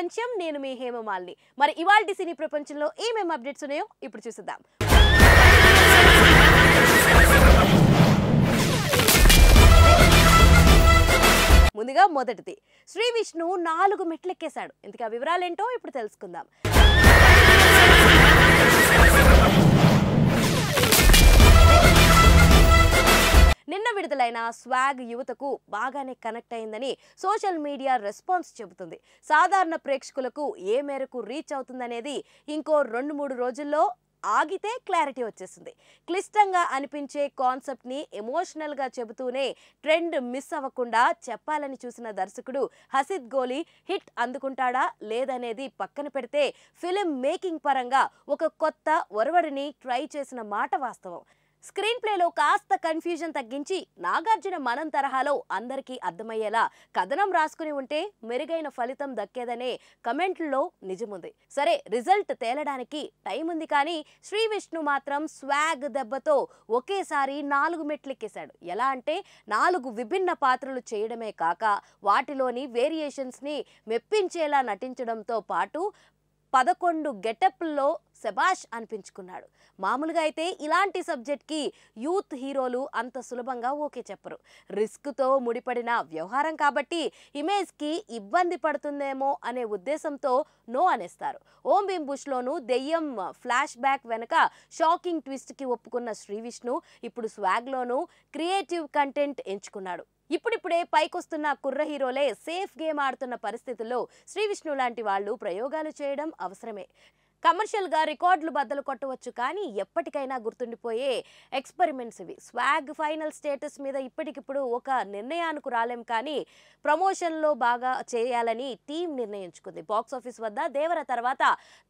ప్రపంచం నేను మీ హేమమాలిని మరి ఇవాల్టి సినీ ప్రపంచంలో ఏమేం అప్డేట్స్ ఉన్నాయో ఇప్పుడు చూద్దాం ముందుగా మొదటిది శ్రీ విష్ణు 4 మెట్లెక్కేశాడు ఇంతగా వివరాలేంటో ఇప్పుడు తెలుసుకుందాం నిన్న విడుదలైన స్వాగ్ యువతకు బాగానే కనెక్ట్ అయిందని సోషల్ మీడియా రెస్పాన్స్ చెబుతుంది సాధారణ ప్రేక్షకులకు ఏ మేరకు రీచ్ అవుతుందనేది ఇంకో 2-3 రోజుల్లో ఆగితే క్లారిటీ వచ్చేసింది క్లిష్టంగా అనిపించే కాన్సెప్ట్ ని ఎమోషనల్ గా చెబుతూనే ట్రెండ్ మిస్ అవ్వకుండా చెప్పాలని చూసిన దర్శకుడు హసిద్ గోలి హిట్ అందుకుంటాడా లేదనేది పక్కన పెడితే ఫిలిం మేకింగ్ పరంగా ఒక కొత్త ఒరవడిని ట్రై చేసిన మాట వాస్తవం స్క్రీన్ ప్లేలో కాస్త కన్ఫ్యూజన్ తగ్గించి నాగార్జున మనం తరహాలో అందరికీ అర్థమయ్యేలా కథనం రాసుకుని ఉంటే మెరుగైన ఫలితం దక్కేదనే కమెంట్లలో నిజముంది సరే రిజల్ట్ తేలడానికి టైం ఉంది కానీ శ్రీ విష్ణు మాత్రం స్వాగ్ దెబ్బతో ఒకేసారి 4 మెట్లెక్కేశాడు ఎలా అంటే 4 విభిన్న పాత్రలు చేయడమే కాక వాటిలోని వేరియేషన్స్ ని మెప్పించేలా నటించడంతో పాటు 11 గెటప్ల్లో శబాష్ అనిపించుకున్నాడు మామూలుగా అయితే ఇలాంటి సబ్జెక్ట్కి యూత్ హీరోలు అంత సులభంగా ఓకే చెప్పరు రిస్క్తో ముడిపడిన వ్యవహారం కాబట్టి ఇమేజ్కి ఇబ్బంది పడుతుందేమో అనే ఉద్దేశంతో నో అనేస్తారు ఓం భీమ్ బుష్లోనూ దెయ్యం ఫ్లాష్ బ్యాక్ వెనక షాకింగ్ ట్విస్ట్కి ఒప్పుకున్న శ్రీ విష్ణు ఇప్పుడు స్వాగ్లోనూ క్రియేటివ్ కంటెంట్ ఎంచుకున్నాడు ఇప్పుడిప్పుడే పైకొస్తున్న కుర్ర హీరోలే సేఫ్ గేమ్ ఆడుతున్న పరిస్థితుల్లో శ్రీ విష్ణు లాంటి వాళ్ళు ప్రయోగాలు చేయడం అవసరమే కమర్షియల్ గా రికార్డులు బద్దలు కొట్టవచ్చు కానీ ఎప్పటికైనా గుర్తుండిపోయే ఎక్స్పెరిమెంట్స్ ఇవి స్వాగ్ ఫైనల్ స్టేటస్ మీద ఇప్పటికిప్పుడు ఒక నిర్ణయానికి రాలేం కానీ ప్రమోషన్లో బాగా చేయాలని టీం నిర్ణయించుకుంది బాక్స్ ఆఫీస్ వద్ద దేవర తర్వాత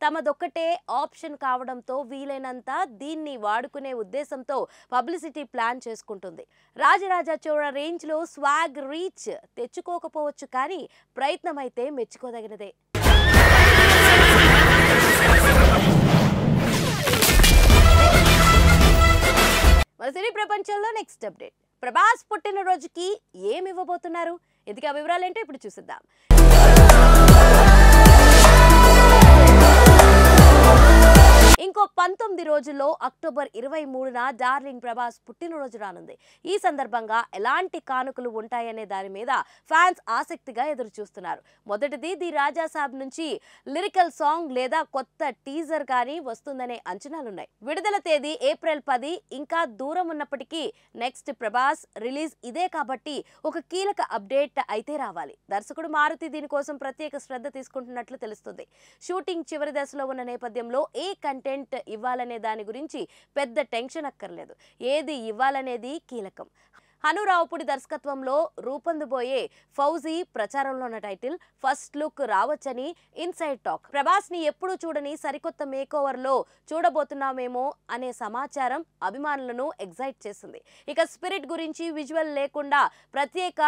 తమదొక్కటే ఆప్షన్ కావడంతో వీలైనంత దీన్ని వాడుకునే ఉద్దేశంతో పబ్లిసిటీ ప్లాన్ చేసుకుంటుంది రాజరాజ చోళ రేంజ్లో స్వాగ్ రీచ్ తెచ్చుకోకపోవచ్చు కానీ ప్రయత్నం అయితే మెచ్చుకోదగినదే మన సినీ ప్రపంచంలో నెక్స్ట్ అప్డేట్ ప్రభాస్ పుట్టినరోజుకి ఏమి ఇవ్వబోతున్నారు ఇందుకు ఆ వివరాలేంటో ఇప్పుడు చూసిద్దాం ఇంకో 19 రోజుల్లో అక్టోబర్ 23న డార్లింగ్ ప్రభాస్ పుట్టినరోజు రానుంది ఈ సందర్భంగా ఎలాంటి కానుకలు ఉంటాయనే దాని మీద ఫ్యాన్స్ ఆసక్తిగా ఎదురు చూస్తున్నారు మొదటిది ది రాజా సాబ్ నుంచి లిరికల్ సాంగ్ లేదా కొత్త టీజర్ కానీ వస్తుందనే అంచనాలున్నాయి విడుదల తేదీ ఏప్రిల్ 10 ఇంకా దూరం ఉన్నప్పటికీ నెక్స్ట్ ప్రభాస్ రిలీజ్ ఇదే కాబట్టి ఒక కీలక అప్డేట్ అయితే రావాలి దర్శకుడు మారుతి దీనికోసం ప్రత్యేక శ్రద్ధ తీసుకుంటున్నట్లు తెలుస్తుంది షూటింగ్ చివరి దశలో ఉన్న నేపథ్యంలో ఏ కంటెంట్ ఇవ్వాలనే దాని గురించి పెద్ద టెన్షన్ అక్కర్లేదు ఏది ఇవ్వాలనేది కీలకం హనురావుపుడి దర్శకత్వంలో రూపొందబోయే ఫౌజీ ప్రచారంలో ఉన్న టైటిల్ ఫస్ట్ లుక్ రావచ్చని ఇన్సైడ్ టాక్ ప్రభాస్ ని ఎప్పుడు చూడని సరికొత్త మేకోవర్ లో చూడబోతున్నామేమో అనే సమాచారం అభిమానులను ఎగ్జైట్ చేసింది ఇక స్పిరిట్ గురించి విజువల్ లేకుండా ప్రత్యేక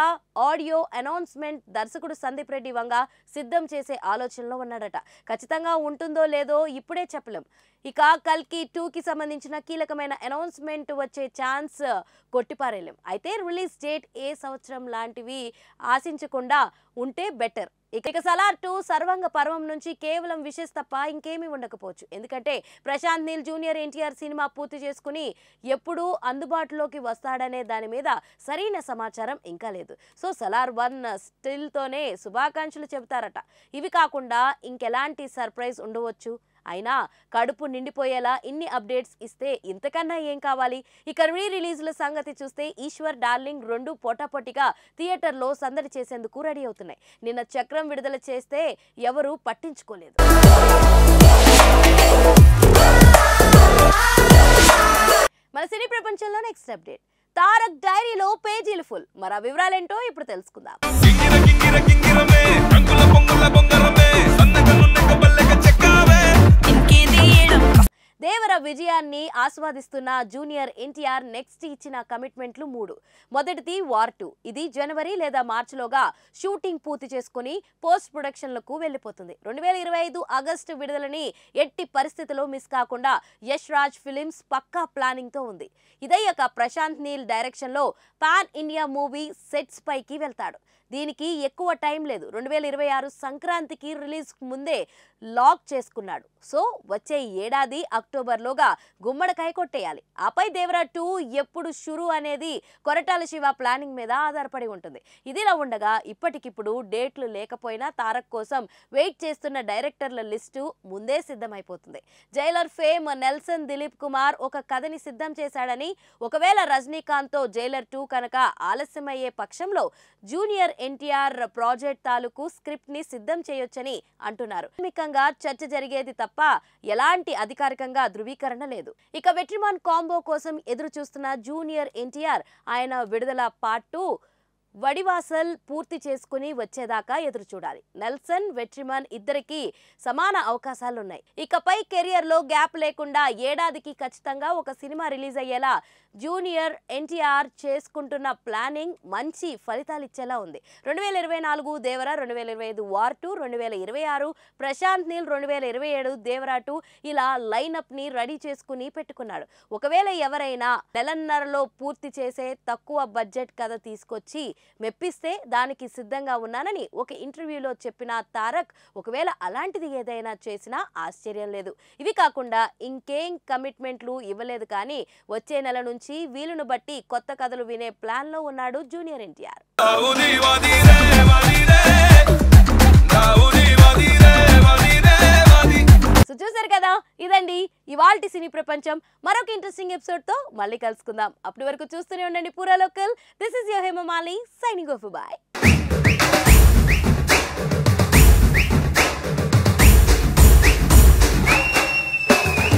ఆడియో అనౌన్స్మెంట్ దర్శకుడు సందీప్ రెడ్డి వంగ సిద్ధం చేసే ఆలోచనలో ఉన్నాడట ఖచ్చితంగా ఉంటుందో లేదో ఇప్పుడే చెప్పలేం ఇక కల్కి 2కి సంబంధించిన కీలకమైన అనౌన్స్మెంట్ వచ్చే ఛాన్స్ కొట్టిపారేలేం అయితే రిలీజ్ డేట్ ఏ సంవత్సరం లాంటివి ఆశించకుండా ఉంటే బెటర్ ఇక సలార్ 2 సర్వంగ పర్వం నుంచి కేవలం విషెస్ తప్ప ఇంకేమీ ఉండకపోవచ్చు ఎందుకంటే ప్రశాంత్ నీల్ జూనియర్ ఎన్టీఆర్ సినిమా పూర్తి చేసుకుని ఎప్పుడు అందుబాటులోకి వస్తాడనే దాని మీద సరైన సమాచారం ఇంకా లేదు సో సలార్ 1 స్టిల్ తోనే శుభాకాంక్షలు చెబుతారట ఇవి కాకుండా ఇంకెలాంటి సర్ప్రైజ్ ఉండవచ్చు అయినా కడుపు నిండిపోయేలా ఇన్ని అప్డేట్స్ ఇస్తే ఇంతకన్నా ఏం కావాలి ఇక రిలీజ్ల సంగతి చూస్తే ఈశ్వర్ డార్లింగ్ 2 పోటాపోటీగా థియేటర్లో సందడి చేసేందుకు రెడీ అవుతున్నాయి నిన్న చక్రం విడుదల చేస్తే ఎవరు పట్టించుకోలేదు మన సినీ ప్రపంచంలో నెక్స్ట్ అప్డేట్ తారక్ డైరీలో పేజీలు ఫుల్ మరి వివరాలేంటో ఇప్పుడు తెలుసుకుందాం దేవర విజయాన్ని ఆస్వాదిస్తున్న జూనియర్ ఎన్టీఆర్ నెక్స్ట్ ఇచ్చిన కమిట్మెంట్లు 3 మొదటిది వార్ 2 ఇది జనవరి లేదా మార్చిలోగా షూటింగ్ పూర్తి చేసుకుని పోస్ట్ ప్రొడక్షన్లకు వెళ్ళిపోతుంది 2025 ఆగస్టు విడుదలని ఎట్టి పరిస్థితుల్లో మిస్ కాకుండా యష్ రాజ్ ఫిలిమ్స్ పక్కా ప్లానింగ్ తో ఉంది ఇదయ్యాక ప్రశాంత్ నీల్ డైరెక్షన్ లో పాన్ ఇండియా మూవీ సెట్స్ పైకి వెళ్తాడు దీనికి ఎక్కువ టైం లేదు, 2026 సంక్రాంతికి రిలీజ్ ముందే లాక్ చేసుకున్నాడు. సో వచ్చే ఏడాది అక్టోబర్లోగా గుమ్మడికాయ కొట్టేయాలి. ఆపై దేవరా 2 ఎప్పుడు షురు అనేది కొరటాల శివ ప్లానింగ్ మీద ఆధారపడి ఉంటుంది. ఇదిలా ఉండగా ఇప్పటికిప్పుడు డేట్లు లేకపోయినా తారక్ కోసం వెయిట్ చేస్తున్న డైరెక్టర్ల లిస్టు ముందే సిద్ధమైపోతుంది. జైలర్ ఫేమ్ నెల్సన్ దిలీప్ కుమార్ ఒక కథని సిద్ధం చేశాడని, ఒకవేళ రజనీకాంత్తో జైలర్ 2 కనుక ఆలస్యమయ్యే పక్షంలో జూనియర్ ఎన్టీఆర్ ప్రాజెక్ట్ తాలూకు స్క్రిప్ట్ ని సిద్ధం చేయొచ్చని అంటున్నారు. ప్రాథమికంగా చర్చ జరిగేది తప్ప ఎలాంటి అధికారికంగా ధృవీకరణ లేదు. ఇక వెట్రిమాన్ కాంబో కోసం ఎదురు చూస్తున్న జూనియర్ ఎన్టీఆర్ ఆయన విడుదల పార్ట్ 2 వడివాసల్ పూర్తి చేసుకుని వచ్చేదాకా ఎదురు చూడాలి. నెల్సన్ వెట్రిమాన్ ఇద్దరికి సమాన అవకాశాలున్నాయి. ఇకపై కెరియర్ లో గ్యాప్ లేకుండా ఏడాదికి ఖచ్చితంగా ఒక సినిమా రిలీజ్ అయ్యేలా జూనియర్ ఎన్టీఆర్ చేసుకుంటున్న ప్లానింగ్ మంచి ఫలితాలు ఇచ్చేలా ఉంది. 2024 దేవరా, 2025 వార్ 2, 2026 ప్రశాంత్ నీల్, 2027 దేవరా 2 ఇలా లైనప్ ని రెడీ చేసుకుని పెట్టుకున్నాడు. ఒకవేళ ఎవరైనా నెలన్నరలో పూర్తి చేసే తక్కువ బడ్జెట్ కథ తీసుకొచ్చి మెప్పిస్తే దానికి సిద్ధంగా ఉన్నానని ఒక ఇంటర్వ్యూలో చెప్పిన తారక్ ఒకవేళ అలాంటిది ఏదైనా చేసినా ఆశ్చర్యం లేదు. ఇవి కాకుండా ఇంకేం కమిట్మెంట్లు ఇవ్వలేదు, కానీ వచ్చే నెల నుంచి వీలును బట్టి కొత్త కథలు వినే ప్లాన్ లో ఉన్నాడు జూనియర్ ఎన్టీఆర్. చూసారు కదా, ఇదండి ఇవాల్టి సినీ ప్రపంచం. మరొక ఇంట్రెస్టింగ్ ఎపిసోడ్ తో మళ్ళీ కలుసుకుందాం. అప్పటి వరకు చూస్తూనే ఉండండి పూరా local. This is your Hemamali signing off. By.